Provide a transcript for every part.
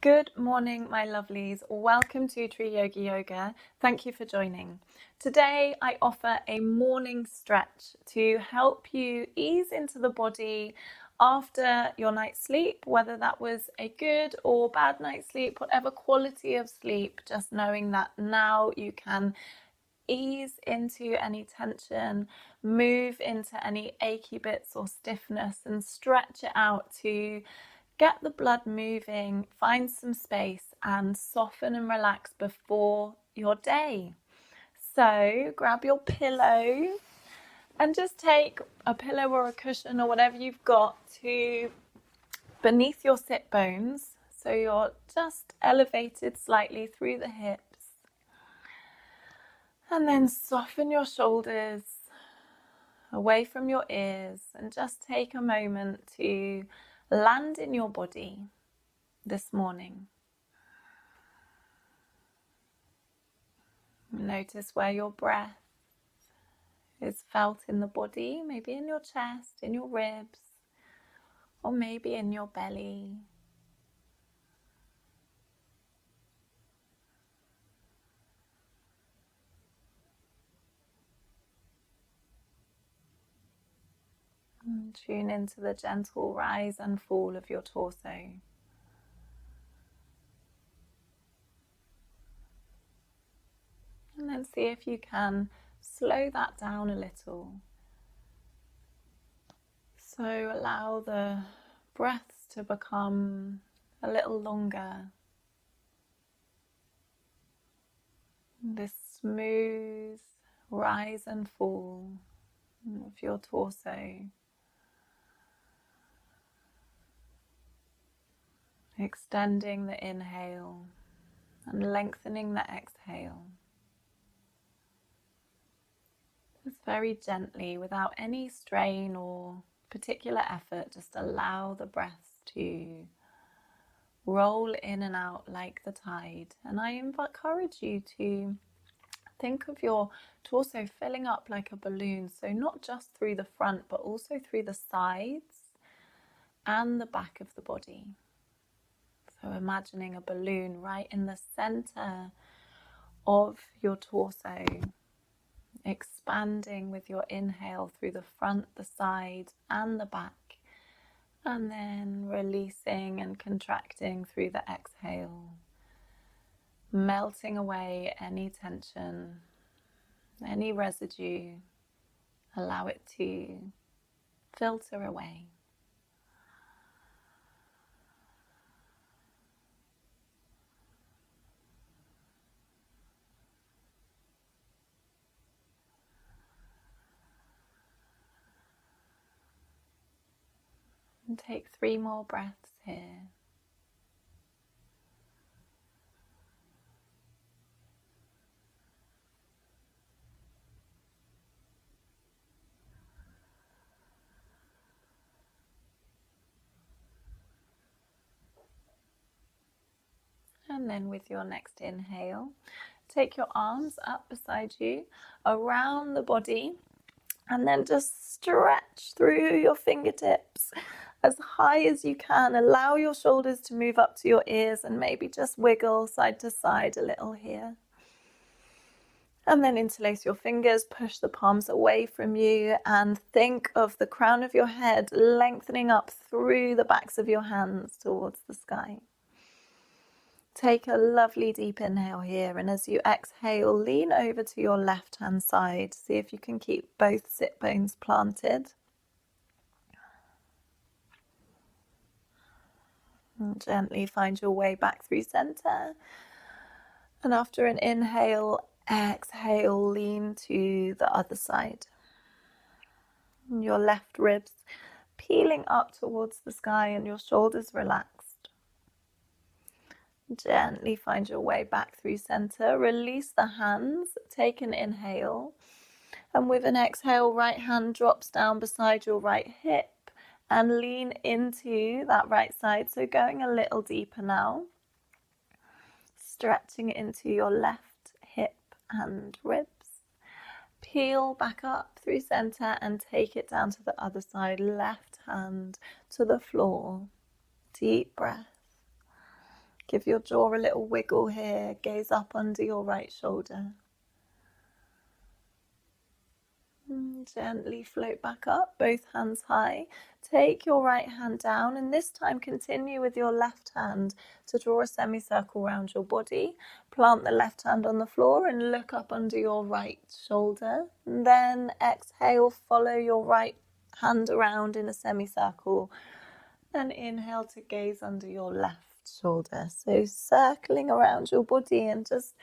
Good morning, my lovelies. Welcome to Tree Yogi Yoga. Thank you for joining. Today, I offer a morning stretch to help you ease into the body after your night's sleep, whether that was a good or bad night's sleep, whatever quality of sleep, just knowing that now you can ease into any tension, move into any achy bits or stiffness, and stretch it out to get the blood moving, find some space, and soften and relax before your day. So grab your pillow and just take a pillow or a cushion or whatever you've got to beneath your sit bones, so you're just elevated slightly through the hips. And then soften your shoulders away from your ears and just take a moment to land in your body this morning. Notice where your breath is felt in the body, maybe in your chest, in your ribs, or maybe in your belly. And tune into the gentle rise and fall of your torso. And then see if you can slow that down a little. So allow the breaths to become a little longer. This smooth rise and fall of your torso. Extending the inhale and lengthening the exhale. Just very gently, without any strain or particular effort, just allow the breath to roll in and out like the tide. And I encourage you to think of your torso filling up like a balloon, so not just through the front, but also through the sides and the back of the body. So imagining a balloon right in the center of your torso, expanding with your inhale through the front, the side, and the back, and then releasing and contracting through the exhale, melting away any tension, any residue. Allow it to filter away. And take 3 more breaths here. And then with your next inhale, take your arms up beside you, around the body, and then just stretch through your fingertips as high as you can. Allow your shoulders to move up to your ears and maybe just wiggle side to side a little here. And then interlace your fingers, push the palms away from you, and think of the crown of your head lengthening up through the backs of your hands towards the sky. Take a lovely deep inhale here, and as you exhale, lean over to your left-hand side. See if you can keep both sit bones planted. And gently find your way back through center. And after an inhale, exhale, lean to the other side. And your left ribs peeling up towards the sky and your shoulders relaxed. Gently find your way back through center. Release the hands. Take an inhale. And with an exhale, right hand drops down beside your right hip and lean into that right side. So going a little deeper now. Stretching into your left hip and ribs. Peel back up through center and take it down to the other side. Left hand to the floor. Deep breath. Give your jaw a little wiggle here. Gaze up under your right shoulder. Gently float back up, both hands high. Take your right hand down, and this time continue with your left hand to draw a semicircle around your body. Plant the left hand on the floor and look up under your right shoulder. And then exhale, follow your right hand around in a semicircle. And inhale to gaze under your left shoulder. So circling around your body and just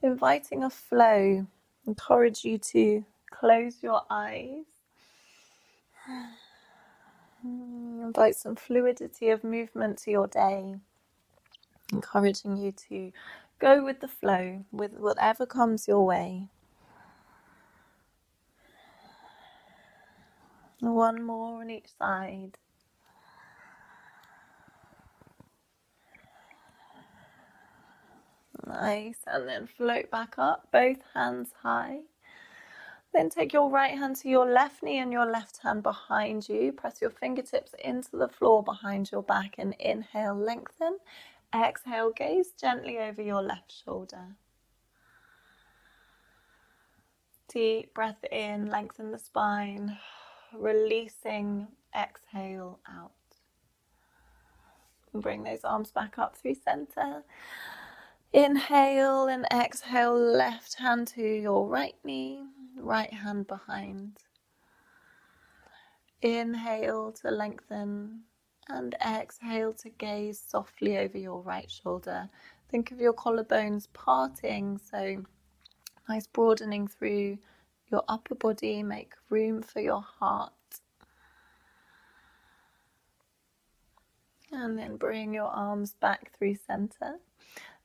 inviting a flow. Encourage you to close your eyes. Invite some fluidity of movement to your day. Encouraging you to go with the flow, with whatever comes your way. One more on each side. Nice, and then float back up, both hands high. Then take your right hand to your left knee and your left hand behind you. Press your fingertips into the floor behind your back and inhale, lengthen. Exhale, gaze gently over your left shoulder. Deep breath in, lengthen the spine. Releasing, exhale out. And bring those arms back up through center. Inhale and exhale, left hand to your right knee, right hand behind. Inhale to lengthen and exhale to gaze softly over your right shoulder. Think of your collarbones parting, so nice broadening through your upper body, make room for your heart. And then bring your arms back through center.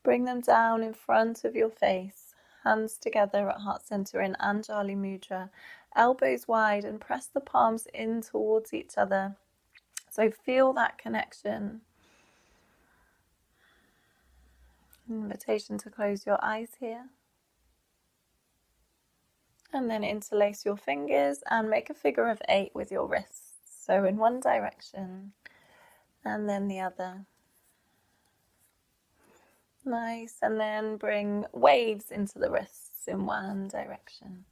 Bring them down in front of your face, hands together at heart center in Anjali Mudra, elbows wide, and press the palms in towards each other. So feel that connection. Invitation to close your eyes here. And then interlace your fingers and make a figure of 8 with your wrists. So in one direction and then the other. Nice, and then bring waves into the wrists in one direction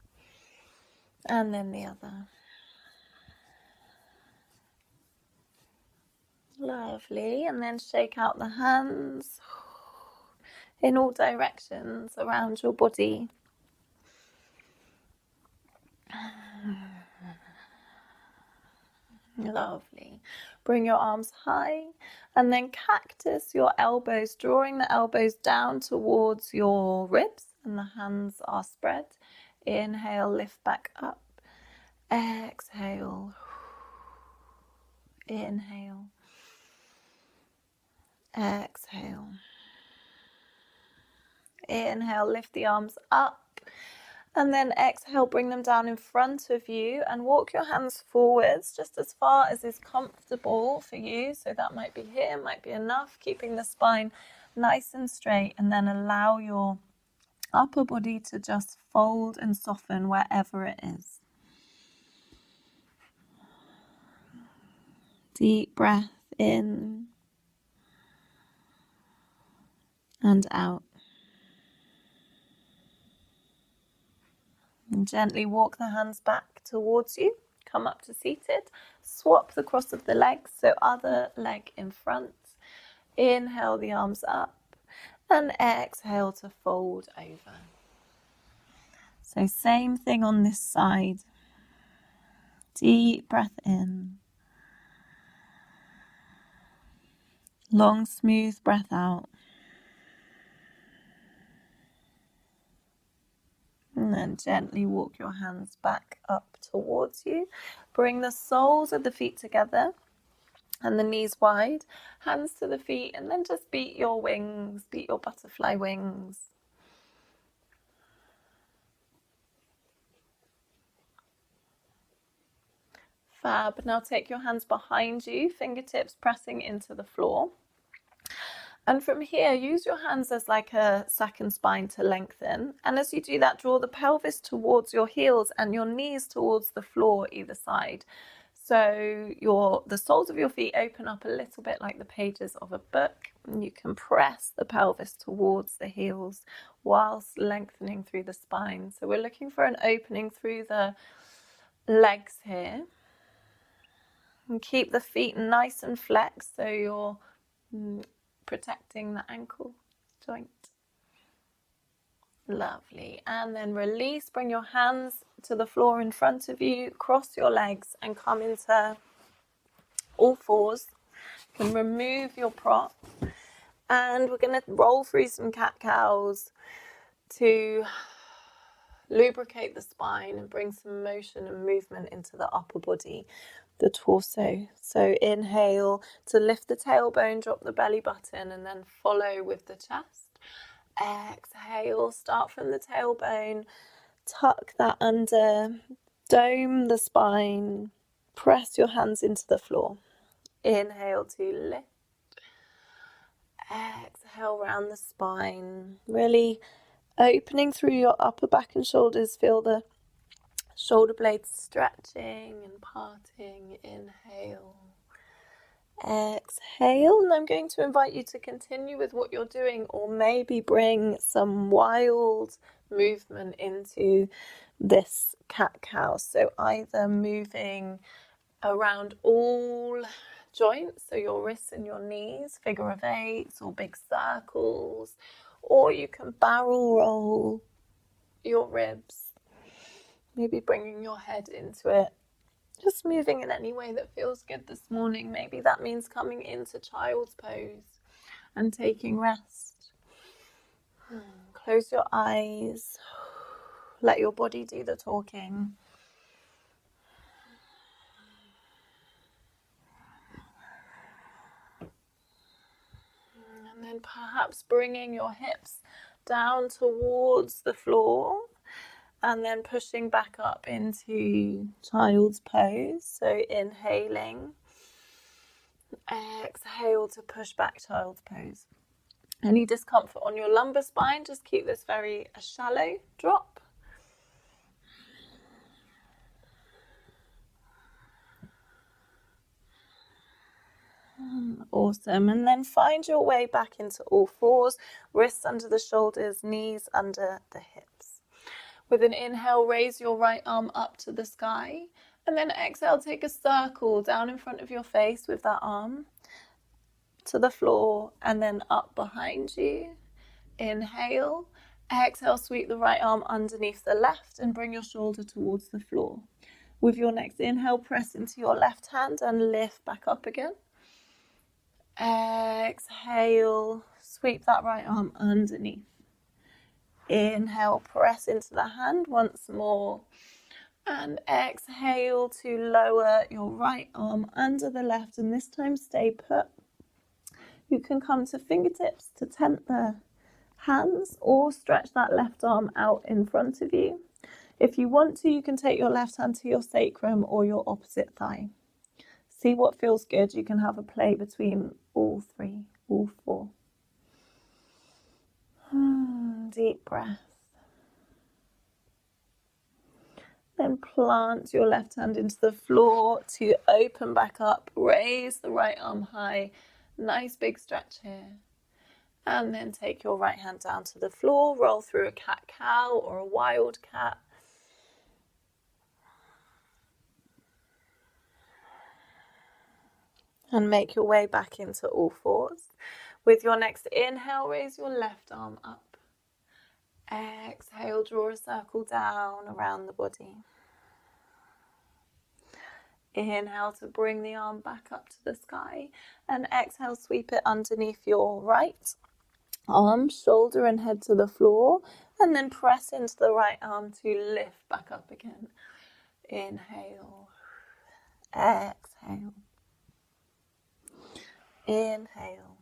and then the other. Lovely, and then shake out the hands in all directions around your body. Lovely. Bring your arms high and then cactus your elbows, drawing the elbows down towards your ribs and the hands are spread. Inhale, lift back up. Exhale. Inhale. Exhale. Inhale, lift the arms up. And then exhale, bring them down in front of you and walk your hands forwards just as far as is comfortable for you. So that might be here, might be enough, keeping the spine nice and straight, and then allow your upper body to just fold and soften wherever it is. Deep breath in and out. And gently walk the hands back towards you. Come up to seated. Swap the cross of the legs, so other leg in front. Inhale the arms up and exhale to fold over. So same thing on this side. Deep breath in. Long, smooth breath out. And then gently walk your hands back up towards you. Bring the soles of the feet together and the knees wide. Hands to the feet, and then just beat your wings, beat your butterfly wings. Fab. Now take your hands behind you, fingertips pressing into the floor. And from here, use your hands as like a second spine to lengthen. And as you do that, draw the pelvis towards your heels and your knees towards the floor either side. So the soles of your feet open up a little bit like the pages of a book. And you can press the pelvis towards the heels whilst lengthening through the spine. So we're looking for an opening through the legs here. And keep the feet nice and flexed so you're protecting the ankle joint. Lovely. And then release, bring your hands to the floor in front of you, cross your legs and come into all fours. You can remove your prop and we're going to roll through some cat-cows to lubricate the spine and bring some motion and movement into the upper body, the torso. So inhale to lift the tailbone, drop the belly button, and then follow with the chest. Exhale, start from the tailbone, tuck that under, dome the spine, press your hands into the floor. Inhale to lift. Exhale, round the spine, really opening through your upper back and shoulders. Feel the shoulder blades stretching and parting. Inhale. Exhale, and I'm going to invite you to continue with what you're doing, or maybe bring some wild movement into this cat-cow. So either moving around all joints, so your wrists and your knees, figure of eights or big circles, or you can barrel roll your ribs, maybe bringing your head into it. Just moving in any way that feels good this morning. Maybe that means coming into child's pose and taking rest. Close your eyes. Let your body do the talking. And then perhaps bringing your hips down towards the floor. And then pushing back up into child's pose. So inhaling, exhale to push back child's pose. Any discomfort on your lumbar spine, just keep this very shallow drop. Awesome. And then find your way back into all fours, wrists under the shoulders, knees under the hips. With an inhale, raise your right arm up to the sky. And then exhale, take a circle down in front of your face with that arm to the floor and then up behind you. Inhale. Exhale, sweep the right arm underneath the left and bring your shoulder towards the floor. With your next inhale, press into your left hand and lift back up again. Exhale, sweep that right arm underneath. Inhale, press into the hand once more. And exhale to lower your right arm under the left, and this time stay put. You can come to fingertips to tent the hands or stretch that left arm out in front of you. If you want to, you can take your left hand to your sacrum or your opposite thigh. See what feels good. You can have a play between all three, all four. Deep breath. Then plant your left hand into the floor to open back up. Raise the right arm high. Nice big stretch here. And then take your right hand down to the floor. Roll through a cat-cow or a wild cat. And make your way back into all fours. With your next inhale, raise your left arm up. Exhale, draw a circle down around the body. Inhale to bring the arm back up to the sky. And exhale, sweep it underneath your right arm, shoulder and head to the floor. And then press into the right arm to lift back up again. Inhale. Exhale. Inhale.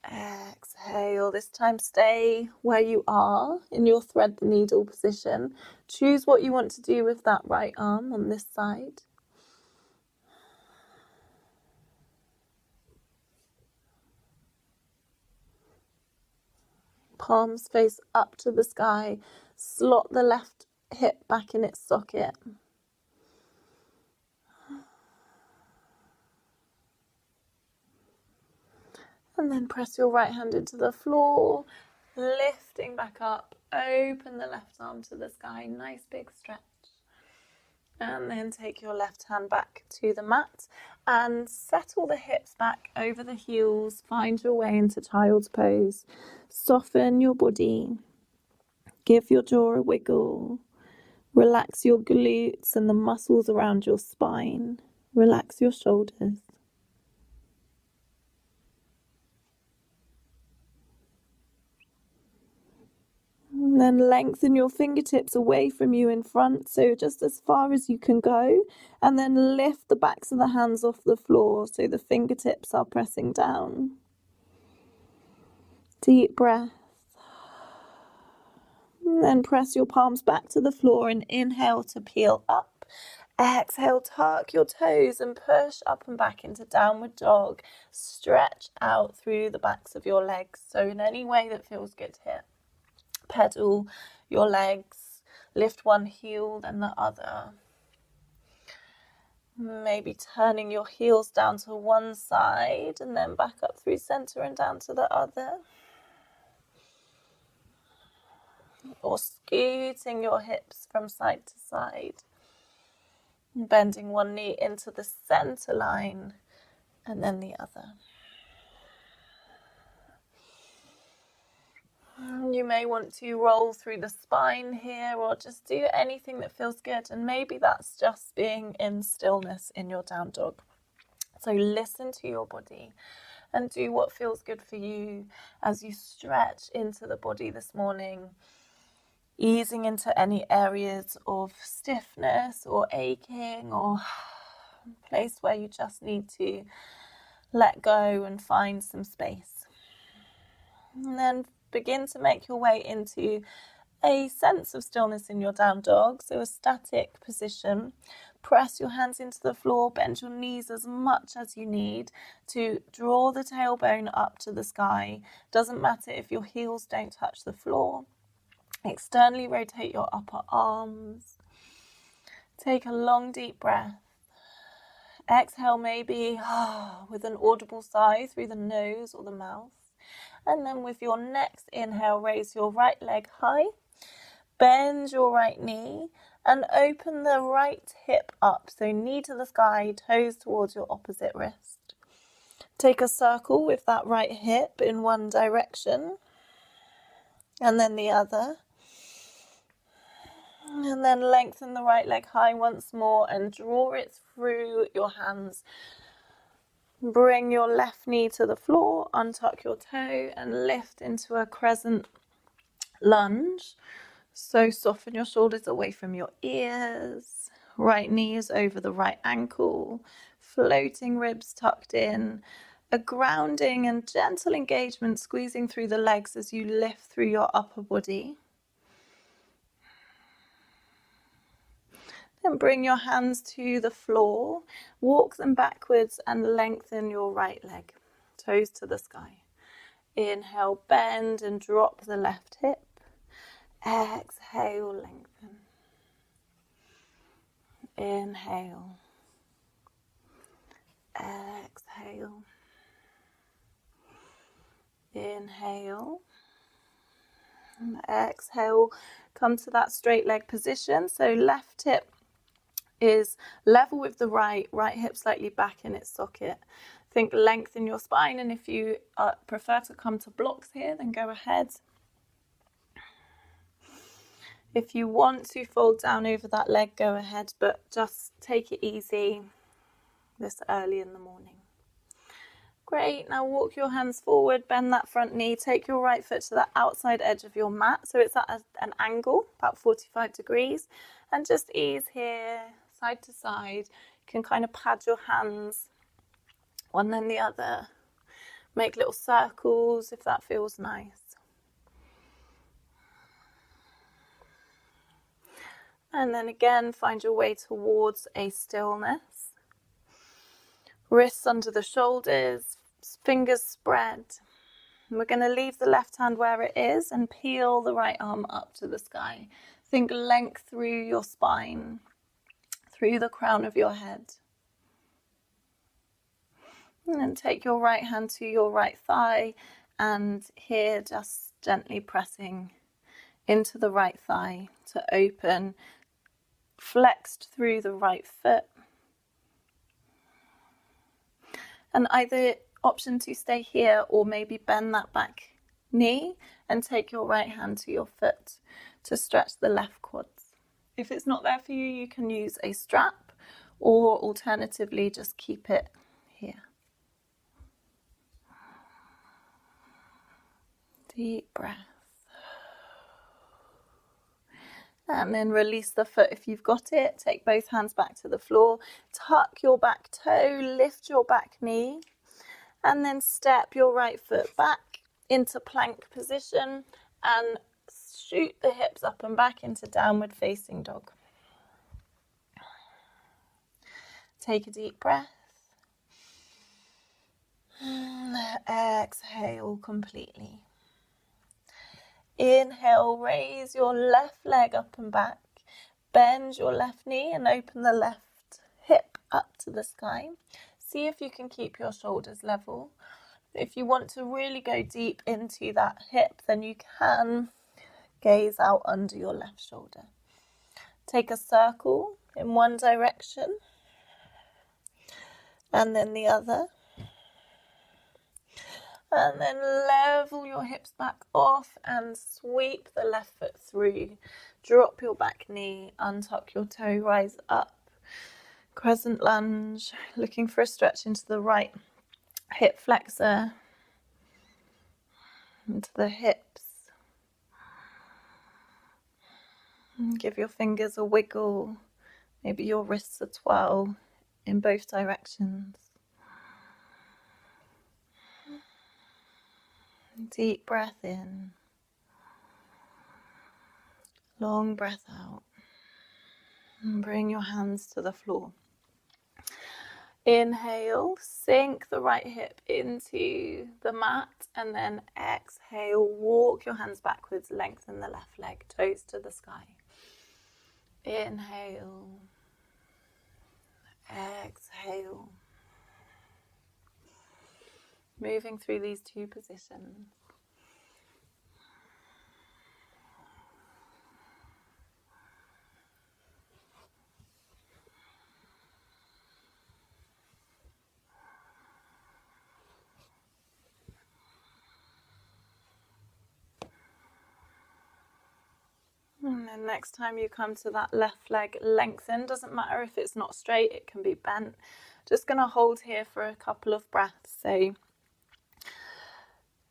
Exhale. This time stay where you are in your thread the needle position. Choose what you want to do with that right arm on this side. Palms face up to the sky. Slot the left hip back in its socket. And then press your right hand into the floor, lifting back up. Open the left arm to the sky, nice big stretch. And then take your left hand back to the mat and settle the hips back over the heels. Find your way into child's pose. Soften your body. Give your jaw a wiggle. Relax your glutes and the muscles around your spine. Relax your shoulders. And then lengthen your fingertips away from you in front, so just as far as you can go. And then lift the backs of the hands off the floor so the fingertips are pressing down. Deep breath. And then press your palms back to the floor and inhale to peel up. Exhale, tuck your toes and push up and back into downward dog. Stretch out through the backs of your legs, so in any way that feels good here. Pedal your legs, lift one heel then the other. Maybe turning your heels down to one side and then back up through center and down to the other. Or scooting your hips from side to side. Bending one knee into the center line and then the other. You may want to roll through the spine here or just do anything that feels good. And maybe that's just being in stillness in your down dog. So listen to your body and do what feels good for you as you stretch into the body this morning. Easing into any areas of stiffness or aching or place where you just need to let go and find some space. And then begin to make your way into a sense of stillness in your down dog, so a static position. Press your hands into the floor, bend your knees as much as you need to draw the tailbone up to the sky. Doesn't matter if your heels don't touch the floor. Externally rotate your upper arms. Take a long deep breath. Exhale maybe with an audible sigh through the nose or the mouth. And then with your next inhale, raise your right leg high. Bend your right knee and open the right hip up. So knee to the sky, toes towards your opposite wrist. Take a circle with that right hip in one direction and then the other. And then lengthen the right leg high once more and draw it through your hands. Bring your left knee to the floor, untuck your toe and lift into a crescent lunge. So soften your shoulders away from your ears. Right knee is over the right ankle. Floating ribs tucked in. A grounding and gentle engagement squeezing through the legs as you lift through your upper body. Then bring your hands to the floor, walk them backwards and lengthen your right leg, toes to the sky. Inhale, bend and drop the left hip. Exhale, lengthen. Inhale. Exhale. Inhale. And exhale, come to that straight leg position. So left hip is level with the right hip slightly back in its socket. Think lengthen your spine, and if you prefer to come to blocks here, then go ahead. If you want to fold down over that leg, go ahead, but just take it easy this early in the morning. Great, now walk your hands forward, bend that front knee, take your right foot to the outside edge of your mat, so it's at an angle, about 45 degrees, and just ease here, side to side. You can kind of pad your hands, one then the other. Make little circles if that feels nice. And then again, find your way towards a stillness. Wrists under the shoulders, fingers spread. And we're going to leave the left hand where it is and peel the right arm up to the sky. Think length through your spine, through the crown of your head. And then take your right hand to your right thigh, and here just gently pressing into the right thigh to open, flexed through the right foot. And either option to stay here or maybe bend that back knee and take your right hand to your foot to stretch the left quads. If it's not there for you, you can use a strap, or alternatively just keep it here. Deep breath. And then release the foot if you've got it. Take both hands back to the floor. Tuck your back toe, lift your back knee, and then step your right foot back into plank position and shoot the hips up and back into downward facing dog. Take a deep breath. Exhale completely. Inhale, raise your left leg up and back. Bend your left knee and open the left hip up to the sky. See if you can keep your shoulders level. If you want to really go deep into that hip, then you can gaze out under your left shoulder. Take a circle in one direction and then the other. And then level your hips back off and sweep the left foot through. Drop your back knee, untuck your toe, rise up. Crescent lunge, looking for a stretch into the right hip flexor, into the hips. Give your fingers a wiggle, maybe your wrists a twirl in both directions. Deep breath in, long breath out, and bring your hands to the floor. Inhale, sink the right hip into the mat, and then exhale, walk your hands backwards, lengthen the left leg, toes to the sky. Inhale, exhale. Moving through these two positions. And then next time you come to that left leg, lengthen. Doesn't matter if it's not straight, it can be bent. Just going to hold here for a couple of breaths. So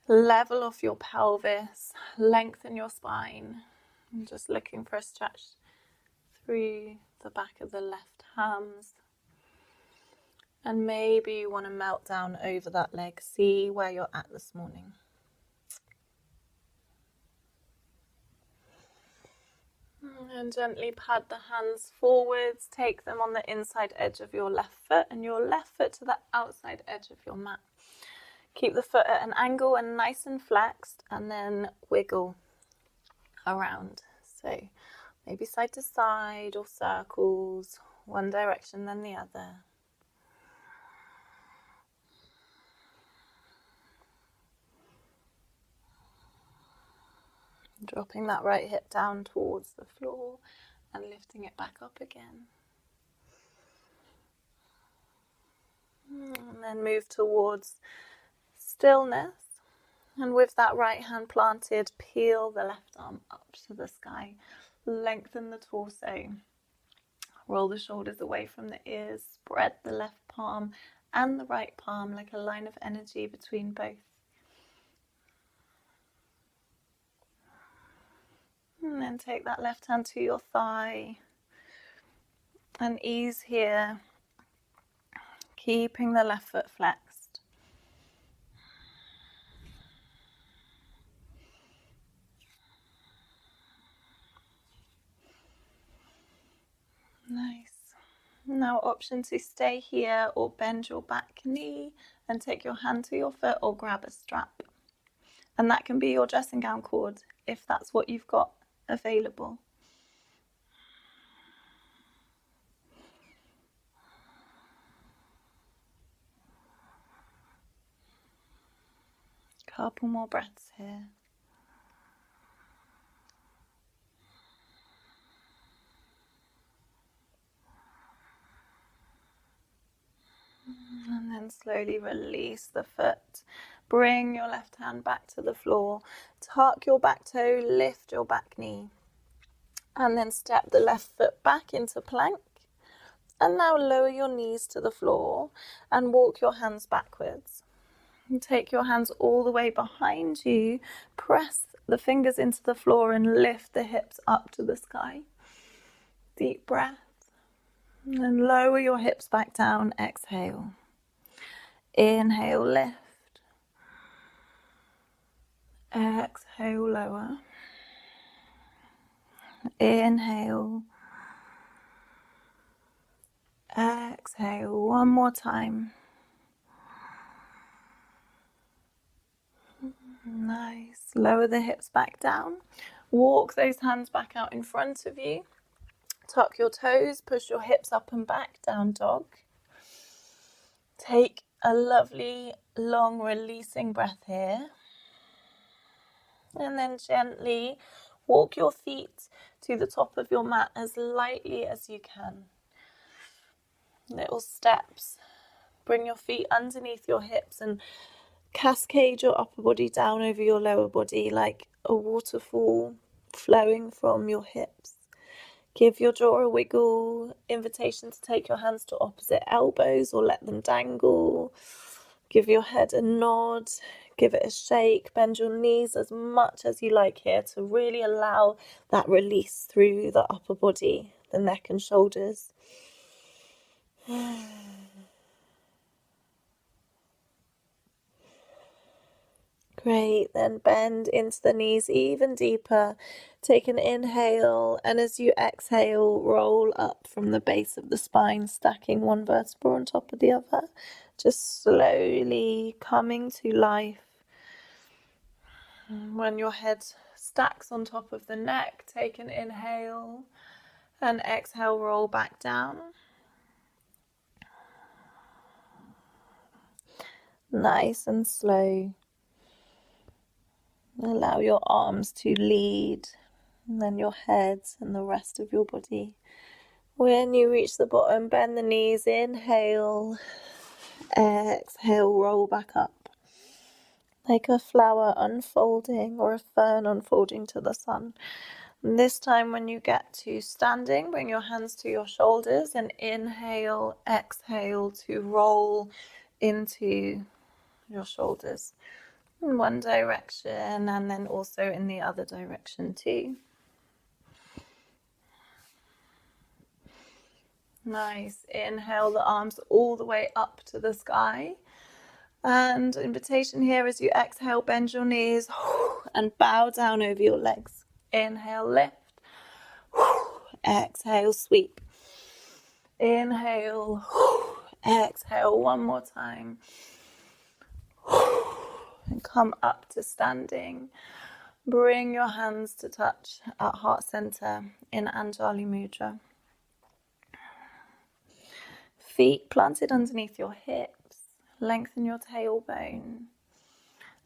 level off your pelvis, lengthen your spine. I'm just looking for a stretch through the back of the left hams. And maybe you want to melt down over that leg. See where you're at this morning. And gently pad the hands forwards. Take them on the inside edge of your left foot and your left foot to the outside edge of your mat. Keep the foot at an angle and nice and flexed, and then wiggle around. So maybe side to side or circles, one direction then the other. Dropping that right hip down towards the floor and lifting it back up again. And then move towards stillness. And with that right hand planted, peel the left arm up to the sky. Lengthen the torso. Roll the shoulders away from the ears. Spread the left palm and the right palm like a line of energy between both. And then take that left hand to your thigh and ease here, keeping the left foot flexed. Nice. Now option to stay here or bend your back knee and take your hand to your foot or grab a strap. And that can be your dressing gown cord if that's what you've got available. Couple more breaths here. And then slowly release the foot. Bring your left hand back to the floor. Tuck your back toe, lift your back knee. And then step the left foot back into plank. And now lower your knees to the floor and walk your hands backwards. And take your hands all the way behind you. Press the fingers into the floor and lift the hips up to the sky. Deep breath. And then lower your hips back down. Exhale. Inhale, lift. Exhale, lower. Inhale. Exhale. One more time. Nice. Lower the hips back down. Walk those hands back out in front of you. Tuck your toes. Push your hips up and back. Down dog. Take a lovely, long, releasing breath here. And then gently walk your feet to the top of your mat as lightly as you can. Little steps. Bring your feet underneath your hips and cascade your upper body down over your lower body like a waterfall flowing from your hips. Give your jaw a wiggle. Invitation to take your hands to opposite elbows or let them dangle. Give your head a nod. Give it a shake. Bend your knees as much as you like here to really allow that release through the upper body, the neck and shoulders. Great, then bend into the knees even deeper. Take an inhale, and as you exhale, roll up from the base of the spine, stacking one vertebra on top of the other. Just slowly coming to life. When your head stacks on top of the neck, take an inhale, and exhale, roll back down. Nice and slow. Allow your arms to lead, and then your head and the rest of your body. When you reach the bottom, bend the knees, inhale, exhale, roll back up. Like a flower unfolding or a fern unfolding to the sun. And this time when you get to standing, bring your hands to your shoulders and inhale, exhale to roll into your shoulders. In one direction and then also in the other direction too. Nice. Inhale the arms all the way up to the sky. And invitation here as you exhale, bend your knees and bow down over your legs. Inhale, lift. Exhale, sweep. Inhale, exhale, one more time. And come up to standing. Bring your hands to touch at heart center in Anjali Mudra. Feet planted underneath your hips. Lengthen your tailbone.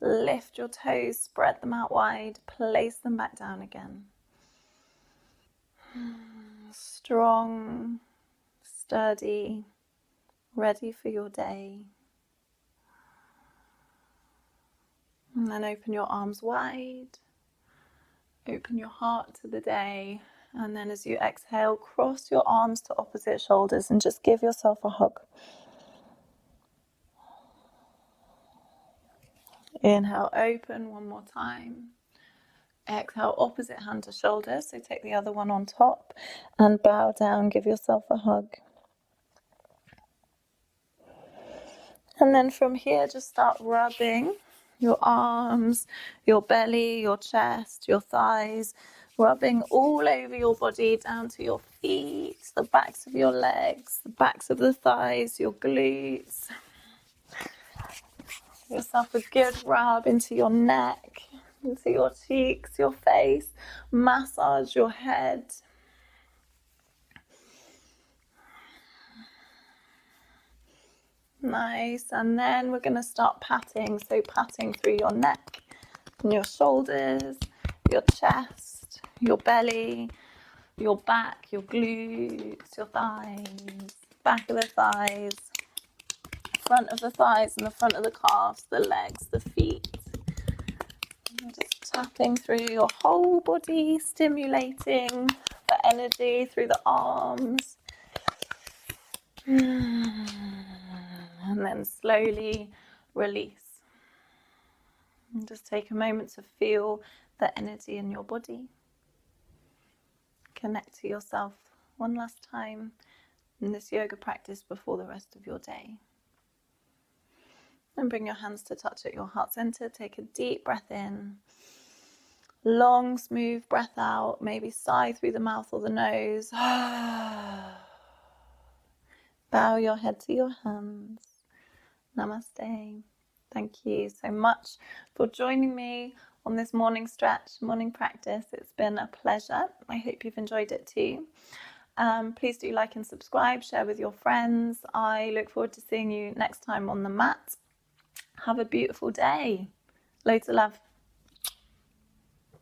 Lift your toes, spread them out wide. Place them back down again. Strong, sturdy, ready for your day. And then open your arms wide. Open your heart to the day. And then as you exhale, cross your arms to opposite shoulders and just give yourself a hug. Inhale, open one more time. Exhale, opposite hand to shoulder. So take the other one on top and bow down. Give yourself a hug. And then from here, just start rubbing your arms, your belly, your chest, your thighs, rubbing all over your body down to your feet, the backs of your legs, the backs of the thighs, your glutes. Give yourself a good rub into your neck, into your cheeks, your face. Massage your head. Nice. And then we're going to start patting. So patting through your neck and your shoulders, your chest, your belly, your back, your glutes, your thighs, back of the thighs, front of the thighs and the front of the calves, the legs, the feet. And just tapping through your whole body, stimulating the energy through the arms. And then slowly release. And just take a moment to feel the energy in your body. Connect to yourself one last time in this yoga practice before the rest of your day. And bring your hands to touch at your heart center. Take a deep breath in. Long, smooth breath out. Maybe sigh through the mouth or the nose. Bow your head to your hands. Namaste. Thank you so much for joining me on this morning stretch, morning practice. It's been a pleasure. I hope you've enjoyed it too. Please do like and subscribe, share with your friends. I look forward to seeing you next time on the mat. Have a beautiful day. Loads of love.